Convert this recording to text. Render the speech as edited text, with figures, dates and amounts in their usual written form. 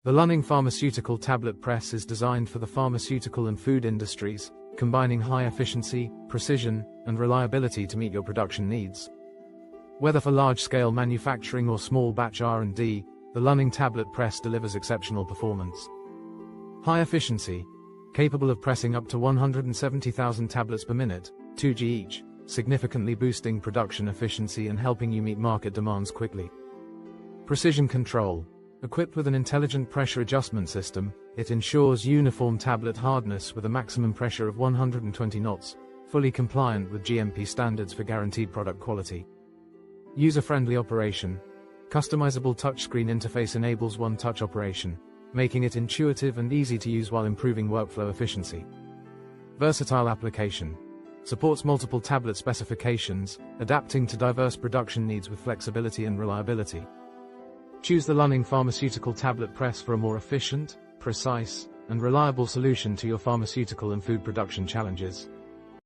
The Lunning Pharmaceutical Tablet Press is designed for the pharmaceutical and food industries, combining high efficiency, precision, and reliability to meet your production needs. Whether for large-scale manufacturing or small batch R&D, the Lunning Tablet Press delivers exceptional performance. High efficiency, capable of pressing up to 170,000 tablets per minute, 2G each, significantly boosting production efficiency and helping you meet market demands quickly. Precision control. Equipped with an intelligent pressure adjustment system, it ensures uniform tablet hardness with a maximum pressure of 120 knots, fully compliant with GMP standards for guaranteed product quality. User-friendly operation. Customizable touchscreen interface enables one-touch operation, making it intuitive and easy to use while improving workflow efficiency. Versatile application. Supports multiple tablet specifications, adapting to diverse production needs with flexibility and reliability. Choose the Lunning Pharmaceutical Tablet Press for a more efficient, precise, and reliable solution to your pharmaceutical and food production challenges.